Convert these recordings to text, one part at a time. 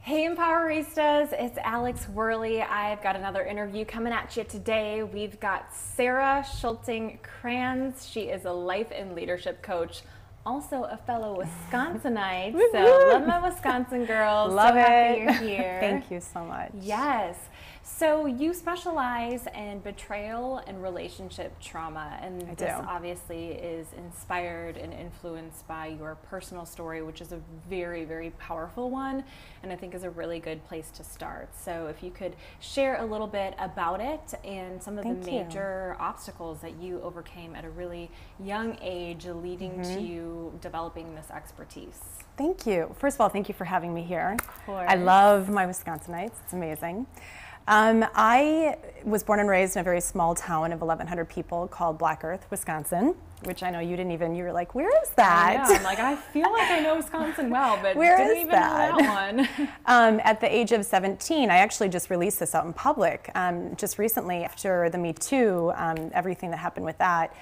Hey Empoweristas, it's Alex Worley. I've got another interview coming at you today. We've got Sarah Schulting-Kranz. She is a life and leadership coach, also a fellow Wisconsinite. So love my Wisconsin girls. Love so it. happy you're here. Thank you so much. Yes. So you specialize in betrayal and relationship trauma, and this obviously is inspired and influenced by your personal story, which is a very, very powerful one, and I think is a really good place to start. So if you could share a little bit about it and some of the major obstacles that you overcame at a really young age, leading to you developing this expertise. Thank you. First of all, thank you for having me here. Of course. I love my Wisconsinites. It's amazing. I was born and raised in a very small town of 1,100 people called Black Earth, Wisconsin, which I know you didn't even, you were like, where is that? I know. I'm like, I feel like I know Wisconsin well, but where didn't is even that? know that one. At the age of 17, I actually just released this out in public. Just recently, after the Me Too, everything that happened with that,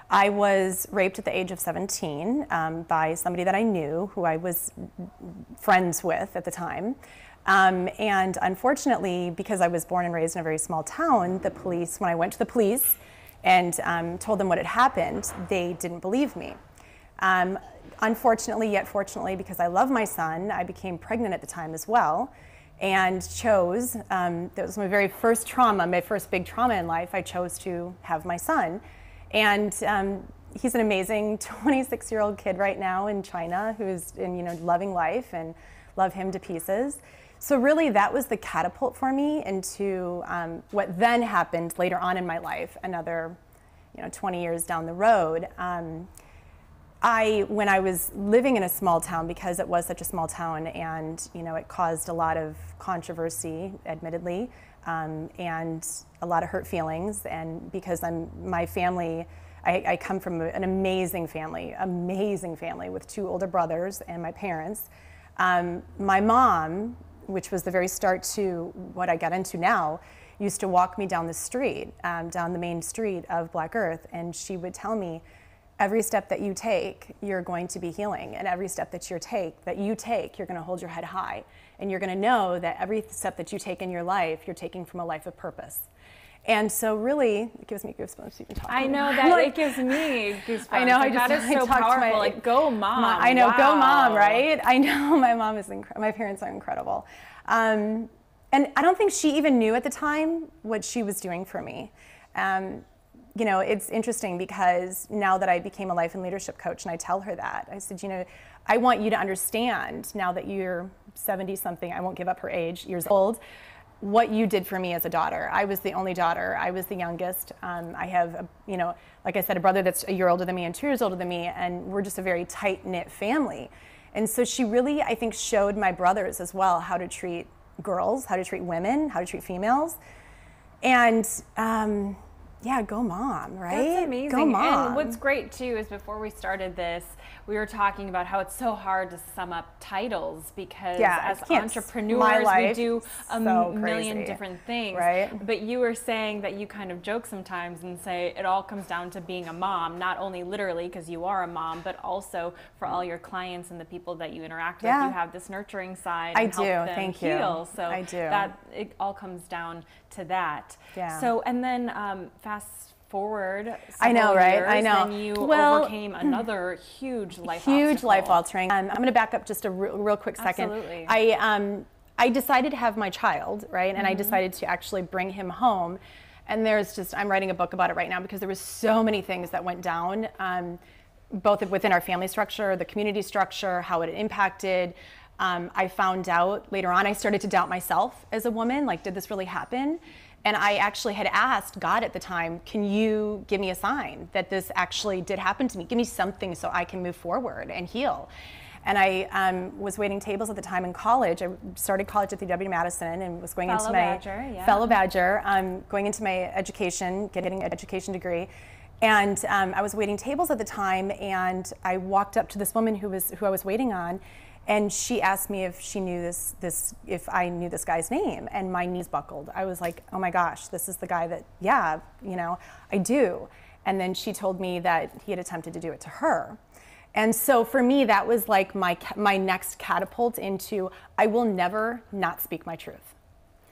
I was raped at the age of 17 by somebody that I knew, who I was friends with at the time. And unfortunately, because I was born and raised in a very small town, the police, when I went to the police and told them what had happened, they didn't believe me. Unfortunately, yet fortunately, because I love my son, I became pregnant at the time as well, and chose, that was my very first trauma, my first big trauma in life, I chose to have my son. And he's an amazing 26-year-old kid right now in China who's loving life, and love him to pieces. So really that was the catapult for me into what then happened later on in my life, another 20 years down the road. When I was living in a small town, because it was such a small town, and it caused a lot of controversy, admittedly, and a lot of hurt feelings, and because my family, I come from an amazing family with 2 older brothers and my parents. My mom, which was the very start to what I got into now, used to walk me down the street, down the main street of Black Earth, and she would tell me, every step that you take, you're going to be healing, and every step that you take, you're going to hold your head high, and you're going to know that every step that you take in your life, you're taking from a life of purpose. And so really, it gives me goosebumps even talking. I know that it gives me goosebumps. I know, like, that is so powerful. Like, go mom. I know, wow. Go mom, right? I know, my mom is incredible. My parents are incredible. And I don't think she even knew at the time what she was doing for me. It's interesting because now that I became a life and leadership coach, and I tell her that, I said, I want you to understand now that you're 70-something, I won't give up her age, years old, what you did for me as a daughter. I was the only daughter. I was the youngest. I have, like I said, a brother that's a year older than me and 2 years older than me, and we're just a very tight-knit family. And so she really, I think, showed my brothers as well how to treat girls, how to treat women, how to treat females. And yeah, go mom, right? That's amazing. Go mom. And what's great too is before we started this, we were talking about how it's so hard to sum up titles because as entrepreneurs we do a million different things. Right. But you were saying that you kind of joke sometimes and say it all comes down to being a mom, not only literally because you are a mom, but also for all your clients and the people that you interact with. You have this nurturing side and help them heal. So I do. That it all comes down to that. Yeah. So and then fast forward. I know, right? Years, I know. And you overcame another huge life altering. I'm going to back up just a real quick second. Absolutely. I decided to have my child, right? And I decided to actually bring him home. And I'm writing a book about it right now because there was so many things that went down, both within our family structure, the community structure, how it impacted. I found out later on, I started to doubt myself as a woman, like, did this really happen? And I actually had asked God at the time, can you give me a sign that this actually did happen to me? Give me something so I can move forward and heal. And I was waiting tables at the time in college. I started college at the W-Madison and was going into my fellow Badger, going into my education, getting an education degree. And I was waiting tables at the time, and I walked up to this woman who I was waiting on, and she asked me if she knew if I knew this guy's name, and my knees buckled. I was like, oh my gosh, this is the guy that, I do. And then she told me that he had attempted to do it to her. And so for me, that was like my next catapult into, I will never not speak my truth.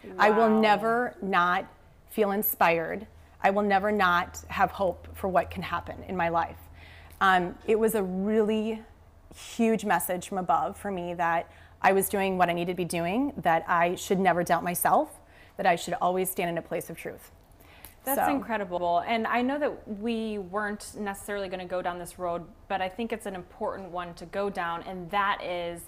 Wow. I will never not feel inspired. I will never not have hope for what can happen in my life. It was a really huge message from above for me that I was doing what I needed to be doing, that I should never doubt myself, that I should always stand in a place of truth. That's incredible. And I know that we weren't necessarily going to go down this road, but I think it's an important one to go down, and that is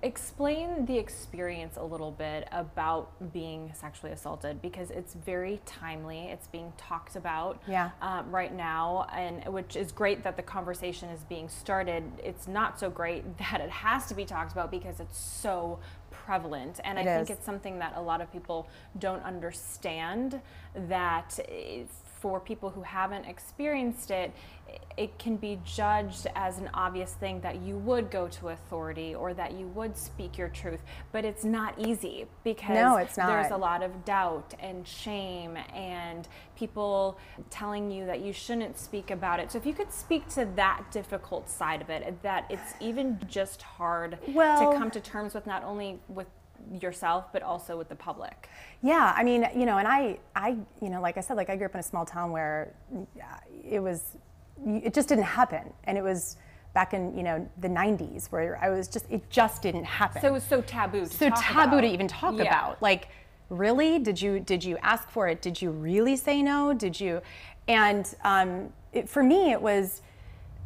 explain the experience a little bit about being sexually assaulted, because it's very timely. It's being talked about right now, and which is great that the conversation is being started. It's not so great that it has to be talked about because it's so prevalent, and I think it's something that a lot of people don't understand, that for people who haven't experienced it, it can be judged as an obvious thing that you would go to authority or that you would speak your truth, but it's not easy, because there's a lot of doubt and shame and people telling you that you shouldn't speak about it. So if you could speak to that difficult side of it, that it's even just hard to come to terms with, not only with yourself but also with the public. Yeah, I mean, you know, and I you know, like I said, like I grew up in a small town where it just didn't happen, and it was back in, you know, the 90s where it just didn't happen. So it was so taboo to even talk about. Like, really? Did you ask for it? Did you really say no? Did you? And for me, it was,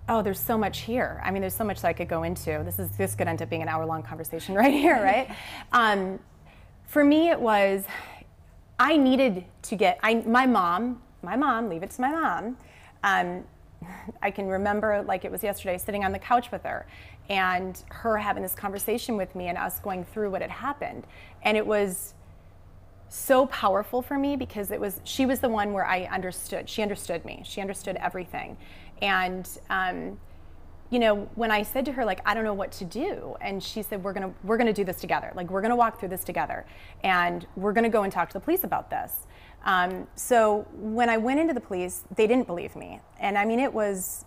oh, there's so much here. I mean, there's so much that I could go into. This could end up being an hour-long conversation right here, right? For me, it was, I needed to get, my mom, leave it to my mom. I can remember like it was yesterday, sitting on the couch with her and her having this conversation with me and us going through what had happened. And it was so powerful for me because she was the one where I understood. She understood me. She understood everything. And you know, when I said to her, like, I don't know what to do, and she said, we're gonna do this together. Like, we're gonna walk through this together, and we're gonna go and talk to the police about this. So when I went into the police, they didn't believe me, and I mean, it was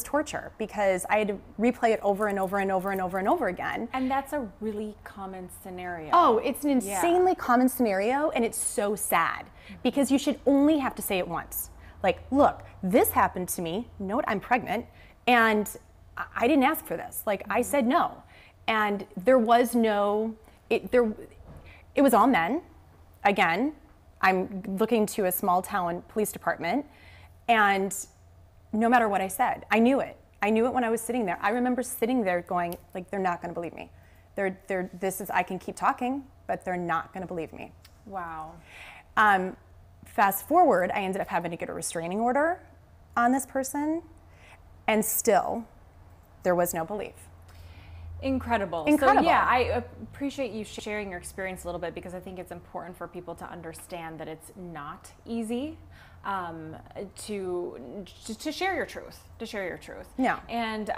torture because I had to replay it over and over and over and over and over again. And that's a really common scenario. Oh, it's an insanely common scenario, and it's so sad because you should only have to say it once. Like, look, this happened to me. Note, I'm pregnant, and I didn't ask for this. Like, I said no, and there was no. It was all men. Again, I'm looking to a small town police department, and no matter what I said, I knew it. I knew it when I was sitting there. I remember sitting there going, like, they're not going to believe me. I can keep talking, but they're not going to believe me. Wow. Fast forward, I ended up having to get a restraining order on this person, and still, there was no belief. Incredible. So yeah, I appreciate you sharing your experience a little bit because I think it's important for people to understand that it's not easy to share your truth. Yeah. And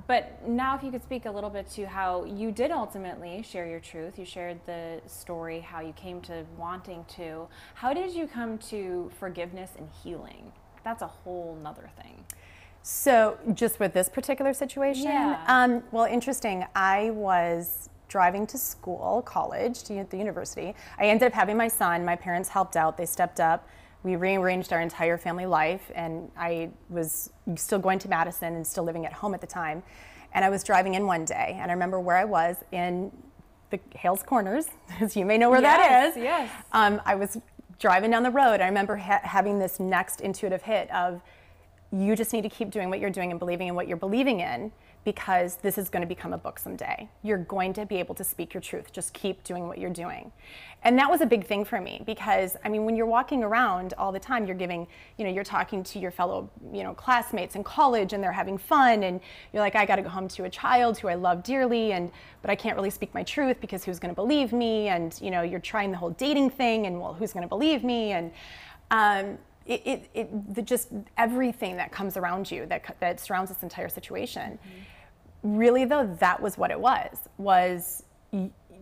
but now if you could speak a little bit to how you did ultimately share your truth. You shared the story, how you came to wanting to. How did you come to forgiveness and healing? That's a whole nother thing. So just with this particular situation, well, interesting. I was driving to school, college, to the university. I ended up having my son. My parents helped out. They stepped up. We rearranged our entire family life, and I was still going to Madison and still living at home at the time. And I was driving in one day, and I remember where I was in the Hales Corners, as you may know where that is. Yes. I was driving down the road. I remember having this next intuitive hit of, you just need to keep doing what you're doing and believing in what you're believing in, because this is going to become a book someday. You're going to be able to speak your truth. Just keep doing what you're doing. And that was a big thing for me because, I mean, when you're walking around all the time, you're talking to your fellow, classmates in college, and they're having fun, and you're like, I got to go home to a child who I love dearly, but I can't really speak my truth because who's going to believe me? And, you're trying the whole dating thing, and well, who's going to believe me? And, just everything that comes around you that surrounds this entire situation. Mm-hmm. Really, though, that was what it was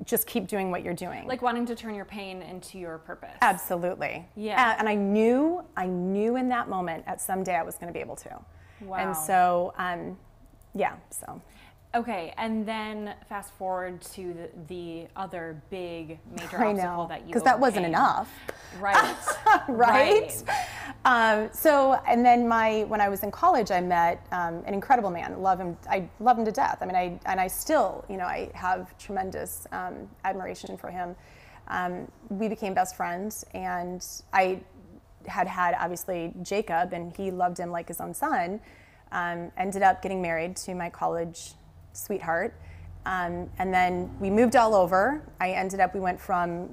just keep doing what you're doing. Like wanting to turn your pain into your purpose. Absolutely. Yeah. And I knew in that moment at some day I was going to be able to. Wow. And so, Yeah, so. Okay, and then fast forward to the other big major obstacle that you because that wasn't enough. Right. Right? So, and then when I was in college, I met an incredible man. I love him to death. I mean, I still, I have tremendous admiration for him. We became best friends, and I had obviously Jacob, and he loved him like his own son. Ended up getting married to my college sweetheart. And then we moved all over. We went from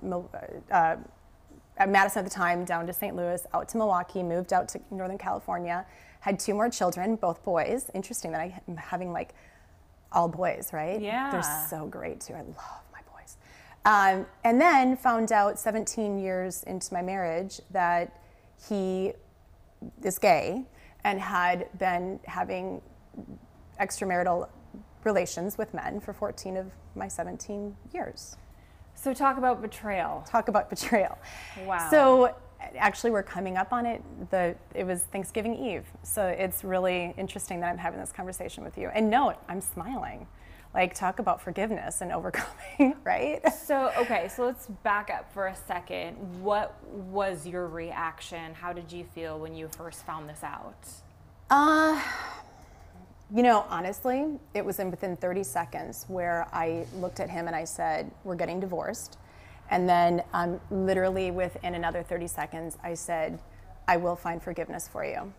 Madison at the time down to St. Louis, out to Milwaukee, moved out to Northern California, had 2 more children, both boys. Interesting that I'm having like all boys, right? Yeah. They're so great too. I love my boys. And then found out 17 years into my marriage that he is gay and had been having extramarital relations with men for 14 of my 17 years. So talk about betrayal. Wow. So actually we're coming up on it. It was Thanksgiving Eve. So it's really interesting that I'm having this conversation with you. And no, I'm smiling. Like, talk about forgiveness and overcoming, right? So let's back up for a second. What was your reaction? How did you feel when you first found this out? Honestly, it was within 30 seconds where I looked at him and I said, we're getting divorced. And then literally within another 30 seconds, I said, I will find forgiveness for you.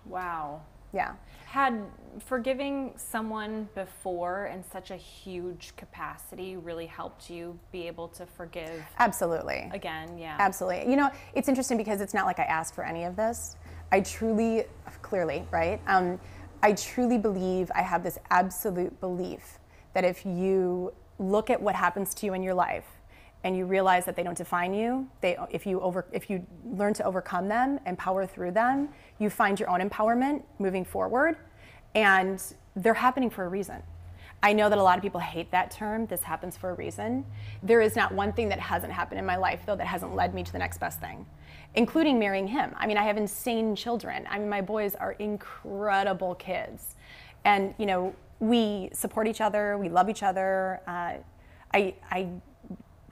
Wow. Yeah. Had forgiving someone before in such a huge capacity really helped you be able to forgive? Absolutely. Again, yeah. Absolutely. It's interesting because it's not like I asked for any of this. I truly believe, I have this absolute belief that if you look at what happens to you in your life and you realize that they don't define you, if you learn to overcome them and power through them, you find your own empowerment moving forward, and they're happening for a reason. I know that a lot of people hate that term, this happens for a reason. There is not one thing that hasn't happened in my life, though, that hasn't led me to the next best thing, including marrying him. I mean, I have insane children. I mean, my boys are incredible kids. And, we support each other, we love each other.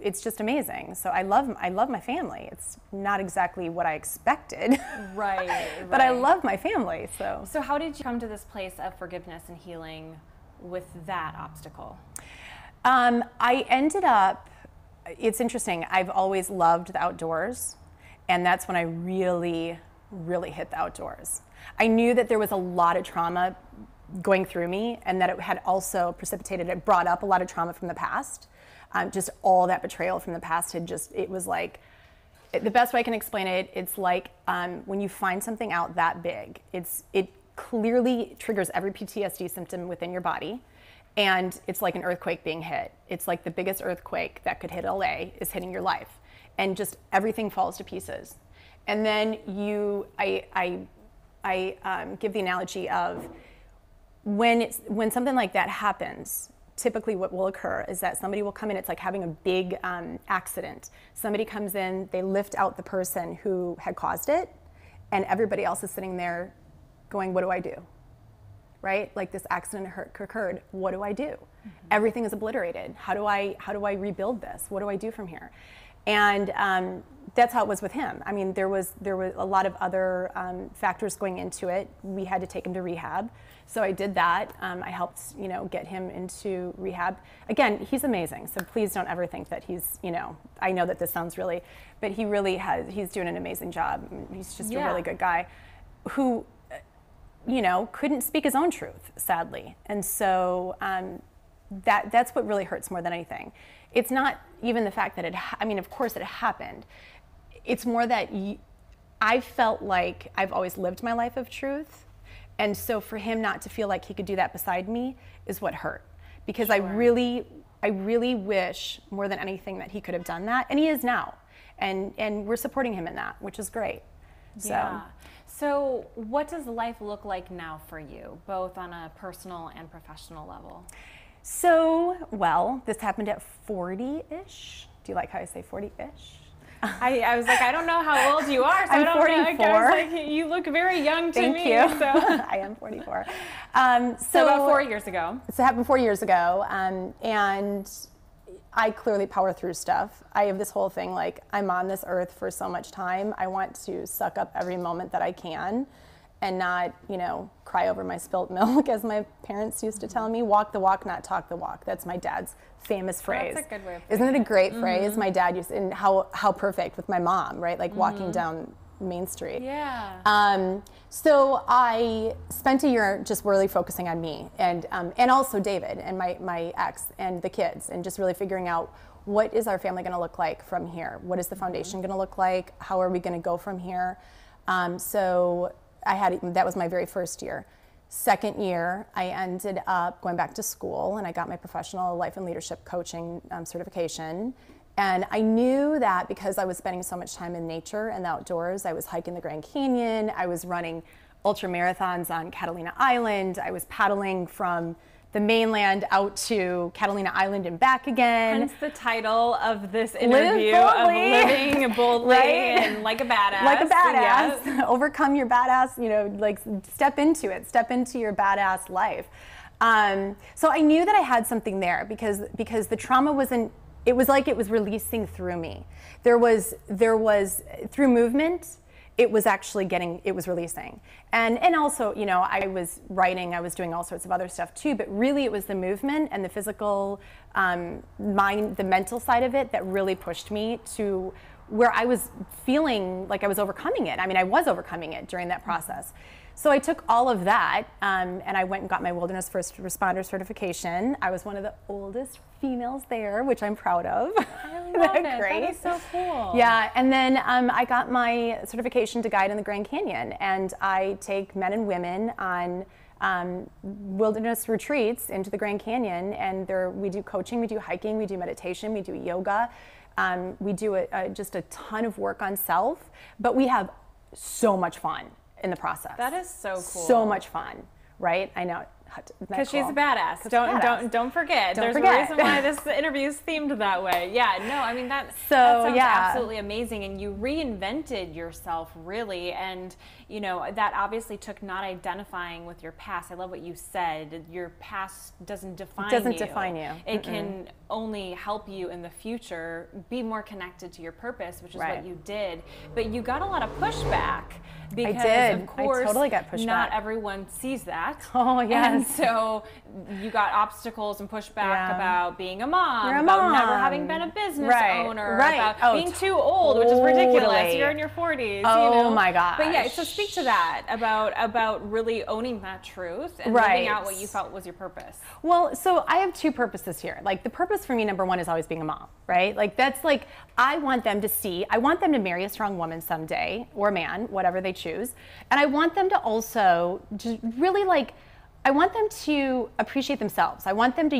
It's just amazing. So I love my family. It's not exactly what I expected. Right. But I love my family, so. So how did you come to this place of forgiveness and healing with that obstacle? I ended up, it's interesting, I've always loved the outdoors, and that's when I really, really hit the outdoors. I knew that there was a lot of trauma going through me, and that it had also it brought up a lot of trauma from the past. Just all that betrayal from the past it was like, the best way I can explain it, it's like when you find something out that big, it clearly triggers every PTSD symptom within your body, and it's like an earthquake being hit. It's like the biggest earthquake that could hit LA is hitting your life, and just everything falls to pieces. And then I give the analogy of when something like that happens, typically what will occur is that somebody will come in, it's like having a big accident. Somebody comes in, they lift out the person who had caused it, and everybody else is sitting there going, what do I do? Right? Like, this accident occurred, what do I do? Mm-hmm. Everything is obliterated. How do I rebuild this? What do I do from here? And that's how it was with him. I mean, there was a lot of other factors going into it. We had to take him to rehab. So I did that. I helped, get him into rehab. Again, he's amazing. So please don't ever think that he's, I know that this sounds really, but he's doing an amazing job. He's just a really good guy who, couldn't speak his own truth, sadly. And so that's what really hurts more than anything. It's not even the fact that of course it happened. It's more that I felt like I've always lived my life of truth. And so for him not to feel like he could do that beside me is what hurt. Because sure. I really wish more than anything that he could have done that. And he is now. And we're supporting him in that, which is great. Yeah. So what does life look like now for you, both on a personal and professional level? So, well, this happened at 40-ish. Do you like how I say 40-ish? I was like, I don't know how old you are, so I'm I don't 44. know. I was like, you look very young to Thank me. you. So. I am 44. So about 4 years ago. So it happened 4 years ago, and I clearly power through stuff. I have this whole thing, like, I'm on this earth for so much time. I want to suck up every moment that I can and not, cry over my spilt milk, as my parents used to tell me. Walk the walk, not talk the walk. That's my dad's famous phrase. That's a good way of Isn't it a great phrase? My dad used, and how perfect with my mom, right? Like walking down Main Street. Yeah. So I spent a year just really focusing on me and also David and my ex and the kids, and just really figuring out, what is our family going to look like from here? What is the foundation going to look like? How are we going to go from here? So that was my very first year. Second year, I ended up going back to school, and I got my professional life and leadership coaching certification. And I knew that because I was spending so much time in nature and the outdoors. I was hiking the Grand Canyon, I was running ultra marathons on Catalina Island, I was paddling from the mainland out to Catalina Island and back again. Hence the title of this interview, of Living Boldly, right? And Like a Badass. Like a badass. Yes. Overcome your badass, like step into it, step into your badass life. So I knew that I had something there because the trauma wasn't, it was like it was releasing through me. There was through movement, it was actually it was releasing. And also, I was writing, I was doing all sorts of other stuff too, but really it was the movement and the physical, mind, the mental side of it that really pushed me to where I was feeling like I was overcoming it. I mean, I was overcoming it during that process. So I took all of that, and I went and got my Wilderness First Responder certification. I was one of the oldest females there, which I'm proud of. I love it. Great? That is so cool. Yeah, and then I got my certification to guide in the Grand Canyon, and I take men and women on wilderness retreats into the Grand Canyon, and we do coaching, we do hiking, we do meditation, we do yoga. We do just a ton of work on self, but we have so much fun in the process. That is so cool. So much fun, right? I know. Because she's a badass. Don't forget. There's a reason why this interview is themed that way. Yeah, no, I mean that sounds absolutely amazing, and you reinvented yourself really, and that obviously took not identifying with your past. I love what you said. Your past doesn't define you. It doesn't define you. It can only help you in the future be more connected to your purpose, which is what you did. But you got a lot of pushback. Because I did. Of course, I totally got pushback. Not everyone sees that. Oh, yes. And so you got obstacles and pushback about being a mom, You're a about mom. Never having been a business owner, right. about being too old, which is ridiculous. You're in your 40s. Oh my gosh. But yeah, so speak to that, about really owning that truth and living out what you felt was your purpose. Well, so I have two purposes here. Like, the purpose for me, number one, is always being a mom, right? Like, that's like, I want them to marry a strong woman someday, or a man, whatever they choose. And I want them to also just really I want them to appreciate themselves. I want them to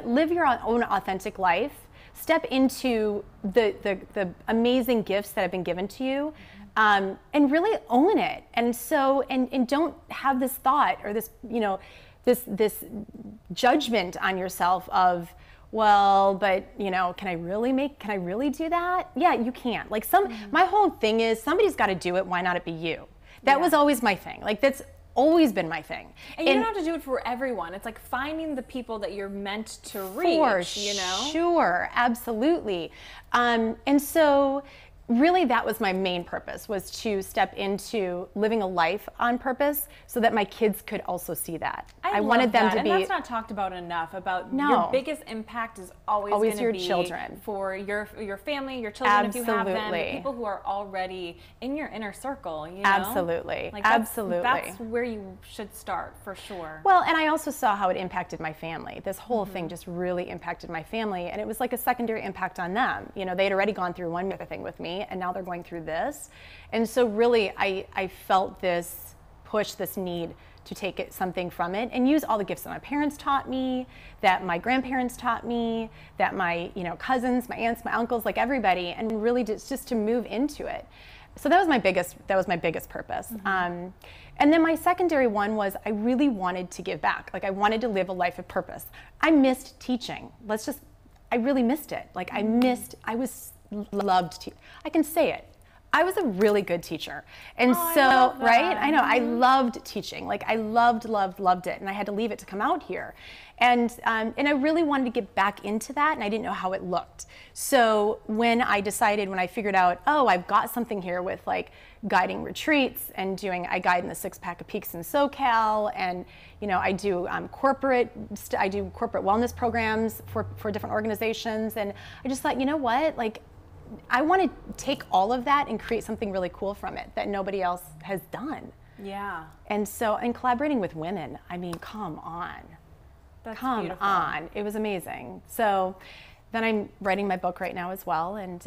live your own authentic life, step into the amazing gifts that have been given to you, and really own it. And so, and don't have this thought or this, this judgment on yourself of, well, but can I really do that? Yeah, you can't. Like my whole thing is, somebody's got to do it. Why not it be you? That was always my thing. Like, that's always been my thing. And you don't have to do it for everyone. It's like finding the people that you're meant to reach, Sure, absolutely. And so really that was my main purpose, was to step into living a life on purpose so that my kids could also see that. I wanted them to be. And that's not talked about enough, about your biggest impact is always going to be children. For your family, your children, if you have them, the people who are already in your inner circle, Absolutely. Absolutely. That's where you should start, for sure. Well, and I also saw how it impacted my family. This whole thing just really impacted my family, and it was like a secondary impact on them. They had already gone through one other thing with me, and now they're going through this. And so really I felt this push, this need to take something from it and use all the gifts that my parents taught me, that my grandparents taught me, that my cousins, my aunts, my uncles, like everybody, and really just to move into it. So that was my biggest purpose. And then my secondary one was, I really wanted to give back. Like, I wanted to live a life of purpose. I missed teaching. I really missed it. Like, I was loved I can say it. I was a really good teacher. And so, right? I know, I loved teaching. Like I loved it. And I had to leave it to come out here. And I really wanted to get back into that, and I didn't know how it looked. So when I figured out, oh, I've got something here with like guiding retreats and I guide in the 6-pack of Peaks in SoCal, and I do corporate wellness programs for different organizations. And I just thought, you know what, like, I want to take all of that and create something really cool from it that nobody else has done. Yeah. And so, and collaborating with women, I mean, come on. That's come beautiful. on. It was amazing. So then I'm writing my book right now as well, and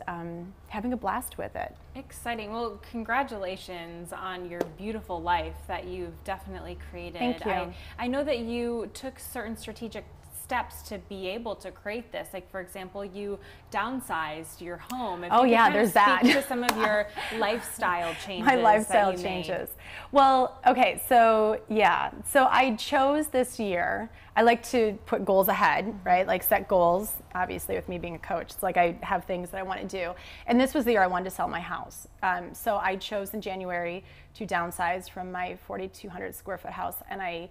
having a blast with it. Exciting. Well, congratulations on your beautiful life that you've definitely created. Thank you. I know that you took certain strategic steps to be able to create this. Like, for example, you downsized your home. If you could there's that. Speak to some of your lifestyle changes. My lifestyle changes. Well, okay, so yeah. So I chose this year. I like to put goals ahead, right? Like set goals, obviously with me being a coach. It's like I have things that I want to do. And this was the year I wanted to sell my house. So I chose in January to downsize from my 4,200 square foot house, and I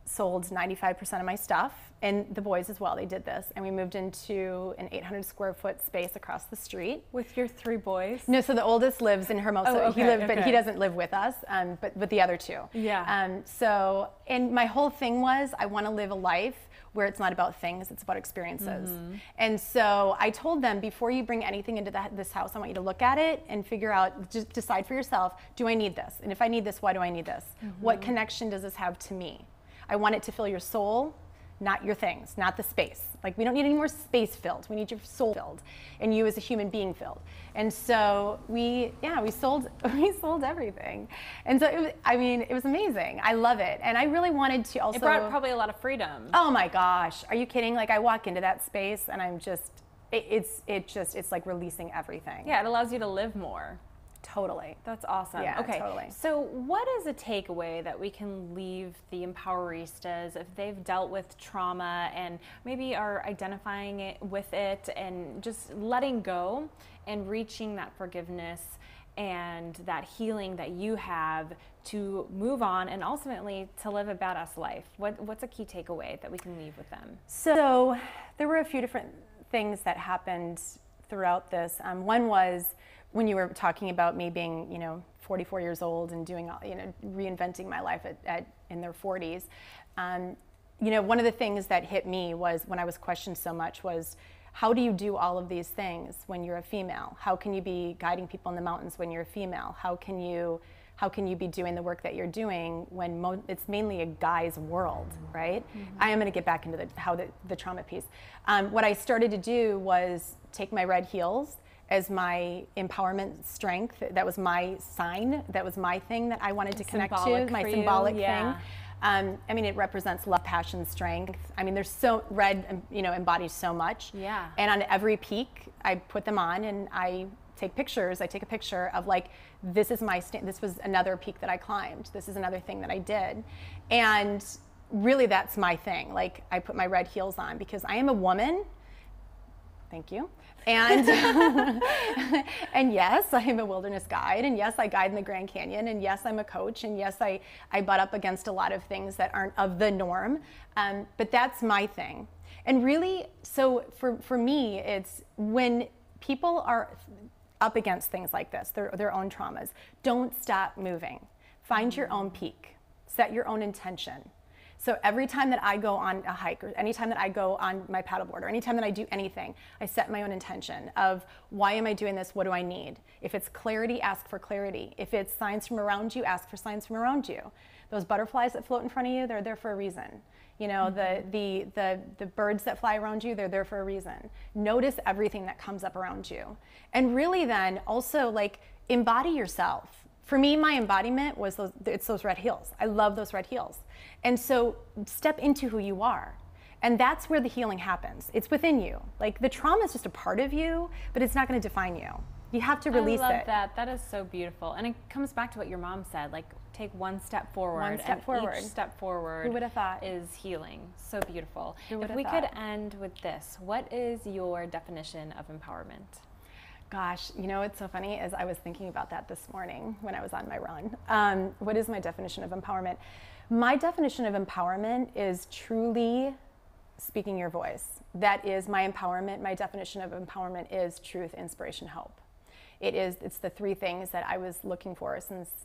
sold 95% of my stuff, and the boys as well, they did this, and we moved into an 800 square foot space across the street. With your 3 boys? No, so the oldest lives in Hermosa. But he doesn't live with us, but the other 2. Yeah. So, and my whole thing was, I want to live a life where it's not about things, it's about experiences. Mm-hmm. And so I told them, before you bring anything into this house, I want you to look at it and figure out, just decide for yourself, do I need this? And if I need this, why do I need this? Mm-hmm. What connection does this have to me? I want it to fill your soul, not your things, not the space. Like, we don't need any more space filled. We need your soul filled, and you as a human being filled. And so we sold everything. And so it was amazing. I love it. And I really wanted to also. It brought probably a lot of freedom. Oh my gosh. Are you kidding? Like, I walk into that space and I'm just, it's like releasing everything. Yeah, it allows you to live more. Totally. That's awesome. Yeah, okay. Totally. So what is a takeaway that we can leave the Empoweristas if they've dealt with trauma and maybe are identifying with it and just letting go and reaching that forgiveness and that healing that you have to move on and ultimately to live a badass life? What's a key takeaway that we can leave with them? So there were a few different things that happened throughout this. One was, when you were talking about me being, 44 years old and doing, reinventing my life in their 40s, one of the things that hit me was, when I was questioned so much, was, how do you do all of these things when you're a female? How can you be guiding people in the mountains when you're a female? How can you be doing the work that you're doing when it's mainly a guy's world, right? Mm-hmm. I am going to get back into the trauma piece. What I started to do was take my red heels as my empowerment strength. That was my sign. That was my thing that I wanted to connect to, my symbolic thing. It represents love, passion, strength. There's red, embodies so much. Yeah. And on every peak, I put them on and I take pictures. I take a picture of, like, this is this was another peak that I climbed. This is another thing that I did. And really, that's my thing. Like, I put my red heels on because I am a woman. Thank you. And and yes, I am a wilderness guide, and yes, I guide in the Grand Canyon, and yes, I'm a coach, and yes, I butt up against a lot of things that aren't of the norm, but that's my thing. And really, so for me, it's when people are up against things like this, their own traumas, don't stop moving. Find your own peak. Set your own intention. So every time that I go on a hike, or anytime that I go on my paddleboard, or anytime that I do anything, I set my own intention of, why am I doing this? What do I need? If it's clarity, ask for clarity. If it's signs from around you, ask for signs from around you. Those butterflies that float in front of you, they're there for a reason. The birds that fly around you, they're there for a reason. Notice everything that comes up around you. And really then also, like, embody yourself. For me, my embodiment was those red heels. I love those red heels. And so step into who you are. And that's where the healing happens. It's within you. Like, the trauma is just a part of you, but it's not going to define you. You have to release it. I love that. That is so beautiful. And it comes back to what your mom said, like, take one step forward. One step forward. Each step forward. Who would have thought? Is healing. So beautiful. Who would have thought? If we could end with this, what is your definition of empowerment? Gosh, you know what's so funny is I was thinking about that this morning when I was on my run. What is my definition of empowerment? My definition of empowerment is truly speaking your voice. That is my empowerment. My definition of empowerment is truth, inspiration, hope. It's the three things that I was looking for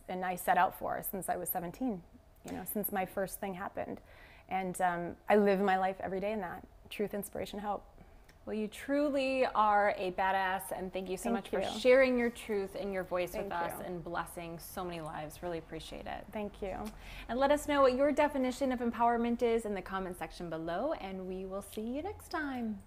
and I set out for since I was 17, since my first thing happened. And I live my life every day in that. Truth, inspiration, hope. Well, you truly are a badass, and thank you so much for sharing your truth and your voice with us and blessing so many lives. Really appreciate it. Thank you. And let us know what your definition of empowerment is in the comment section below, and we will see you next time.